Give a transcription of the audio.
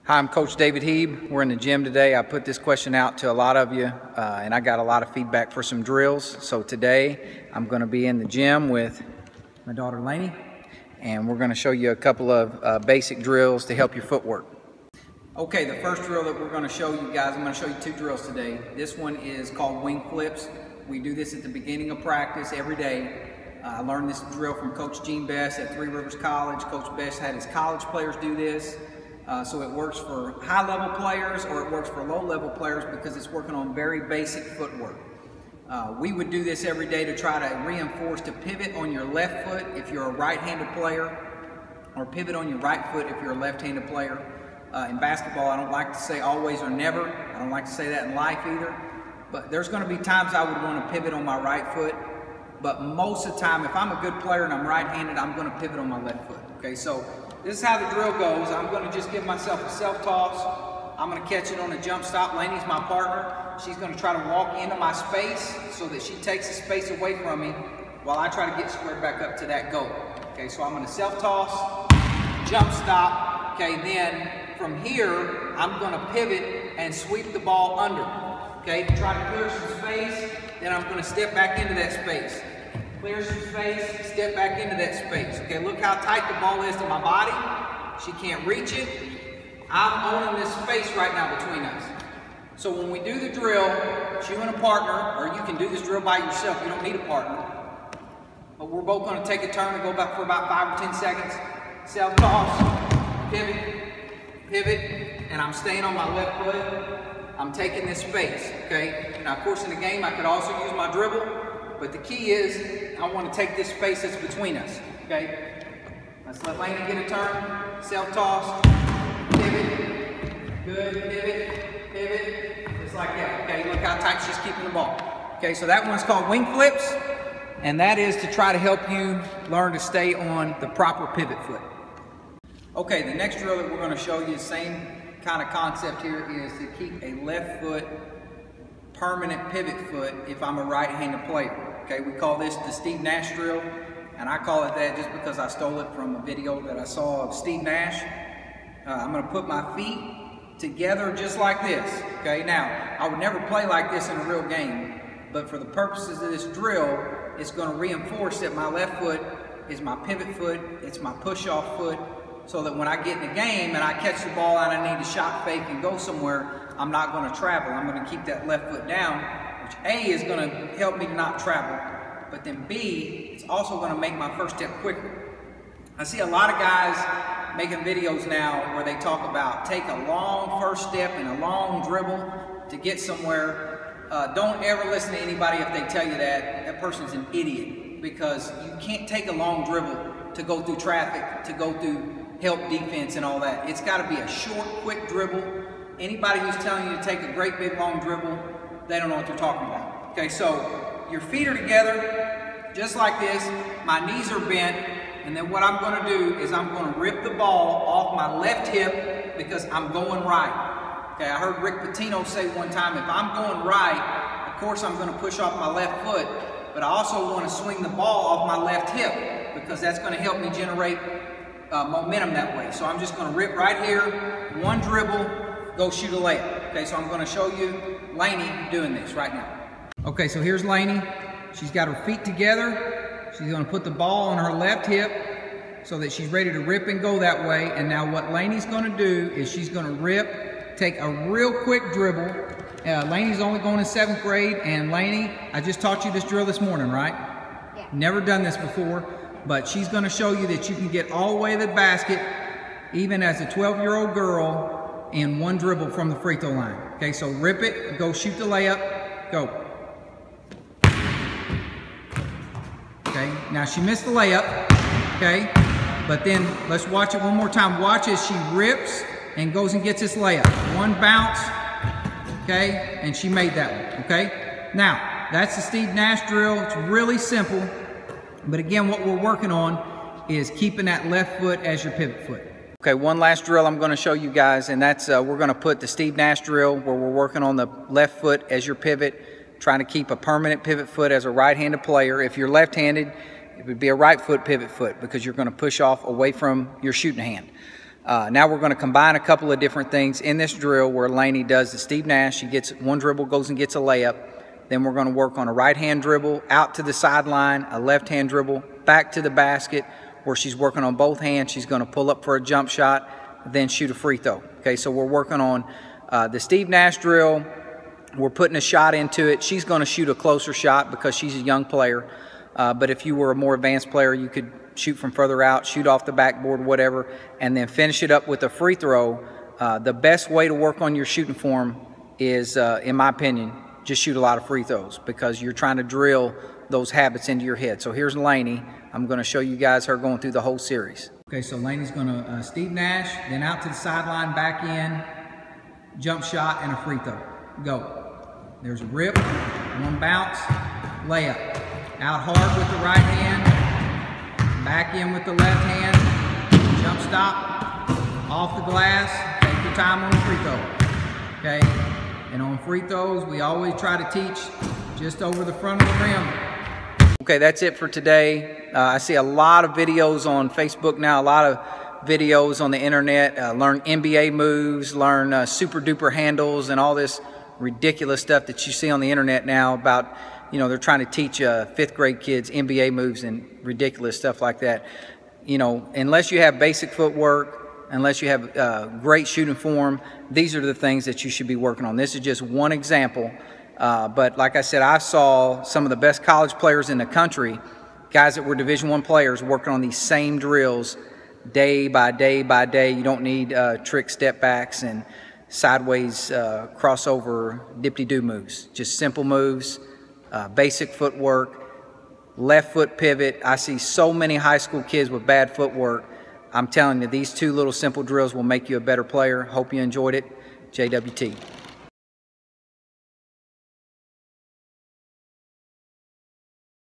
Hi, I'm Coach David Heeb. We're in the gym today. I put this question out to a lot of you, and I got a lot of feedback for some drills. So today, I'm going to be in the gym with my daughter Lainey, and we're going to show you a couple of basic drills to help your footwork. Okay, the first drill that we're going to show you guys, I'm going to show you two drills today. This one is called wing flips. We do this at the beginning of practice every day. I learned this drill from Coach Gene Best at Three Rivers College. Coach Best had his college players do this. So it works for high-level players or it works for low-level players because it's working on very basic footwork. We would do this every day to try to reinforce to pivot on your left foot if you're a right-handed player, or pivot on your right foot if you're a left-handed player. In basketball, I don't like to say always or never. I don't like to say that in life either. But there's going to be times I would want to pivot on my right foot. But most of the time, if I'm a good player and I'm right-handed, I'm going to pivot on my left foot. Okay, so this is how the drill goes. I'm going to just give myself a self-toss. I'm going to catch it on a jump stop. Lainey's my partner. She's going to try to walk into my space so that she takes the space away from me while I try to get squared back up to that goal. Okay, so I'm going to self-toss, jump stop. Okay, then from here, I'm going to pivot and sweep the ball under. Okay, try to clear some space. Then I'm going to step back into that space. Clear some space, step back into that space. Okay, look how tight the ball is to my body. She can't reach it. I'm owning this space right now between us. So when we do the drill, it's you and a partner, or you can do this drill by yourself. You don't need a partner. But we're both going to take a turn and go back for about 5 or 10 seconds. Self-toss, pivot, pivot, and I'm staying on my left foot. I'm taking this space, okay? Now, of course, in the game, I could also use my dribble. But the key is, I want to take this space that's between us, okay? Let's let Lainey get a turn. Self-toss, pivot, good, pivot, pivot, just like that, okay? Look how tight she's keeping the ball. Okay, so that one's called wing flips, and that is to try to help you learn to stay on the proper pivot foot. Okay, the next drill that we're going to show you, the same kind of concept here, is to keep a left foot permanent pivot foot if I'm a right-handed player. Okay, we call this the Steve Nash drill, and I call it that just because I stole it from a video that I saw of Steve Nash. I'm going to put my feet together just like this. Okay, now I would never play like this in a real game, but for the purposes of this drill, it's going to reinforce that my left foot is my pivot foot, it's my push-off foot, so that when I get in the game and I catch the ball and I need to shot fake and go somewhere, I'm not going to travel. I'm going to keep that left foot down, which A, is going to help me to not travel, but then B, it's also going to make my first step quicker. I see a lot of guys making videos now where they talk about take a long first step and a long dribble to get somewhere. Don't ever listen to anybody if they tell you that. That person's an idiot, because you can't take a long dribble to go through traffic, to go through help defense and all that. It's got to be a short, quick dribble. Anybody who's telling you to take a great big long dribble, they don't know what they're talking about. Okay, so your feet are together, just like this. My knees are bent, and then what I'm going to do is I'm going to rip the ball off my left hip because I'm going right. Okay, I heard Rick Pitino say one time, if I'm going right, of course I'm going to push off my left foot, but I also want to swing the ball off my left hip because that's going to help me generate momentum that way. So I'm just going to rip right here, one dribble, go shoot a layup. Okay, so I'm going to show you Lainey doing this right now. Okay, so here's Lainey. She's got her feet together. She's going to put the ball on her left hip so that she's ready to rip and go that way. And now what Lainey's going to do is she's going to rip, take a real quick dribble. Lainey's only going in 7th grade, and Lainey, I just taught you this drill this morning, right? Yeah. Never done this before, but she's going to show you that you can get all the way to the basket, even as a 12-year-old girl, in one dribble from the free throw line. Okay, so rip it, go shoot the layup, go. Okay, now she missed the layup, okay, but then let's watch it one more time. Watch as she rips and goes and gets this layup. One bounce, okay, and she made that one, okay. Now, that's the Steve Nash drill. It's really simple, but again, what we're working on is keeping that left foot as your pivot foot. Okay, one last drill I'm going to show you guys, and that's we're going to put the Steve Nash drill where we're working on the left foot as your pivot, trying to keep a permanent pivot foot as a right-handed player. If you're left-handed, it would be a right foot pivot foot because you're going to push off away from your shooting hand. Now we're going to combine a couple of different things in this drill where Lainey does the Steve Nash. She gets one dribble, goes and gets a layup. Then we're going to work on a right-hand dribble out to the sideline, a left-hand dribble back to the basket where she's working on both hands. She's going to pull up for a jump shot, then shoot a free throw. Okay, so we're working on the Steve Nash drill. We're putting a shot into it. She's going to shoot a closer shot because she's a young player. But if you were a more advanced player, you could shoot from further out, shoot off the backboard, whatever, and then finish it up with a free throw. The best way to work on your shooting form is, in my opinion, just shoot a lot of free throws because you're trying to drill those habits into your head. So here's Lainey. I'm going to show you guys her going through the whole series. Okay, so Lainey's going to Steve Nash, then out to the sideline, back in, jump shot, and a free throw. Go. There's a rip, one bounce, layup. Out hard with the right hand, back in with the left hand, jump stop, off the glass, take your time on the free throw. Okay? And on free throws, we always try to teach just over the front of the rim. Okay, that's it for today. I see a lot of videos on Facebook now, a lot of videos on the internet. Learn NBA moves, learn super duper handles and all this ridiculous stuff that you see on the internet now about, you know, they're trying to teach 5th grade kids NBA moves and ridiculous stuff like that. You know, unless you have basic footwork, unless you have great shooting form, these are the things that you should be working on. This is just one example. But like I said, I saw some of the best college players in the country, guys that were Division I players, working on these same drills day by day by day. You don't need trick step backs and sideways crossover dip-de-doo moves. Just simple moves, basic footwork, left foot pivot. I see so many high school kids with bad footwork. I'm telling you, these two little simple drills will make you a better player. Hope you enjoyed it. JWT.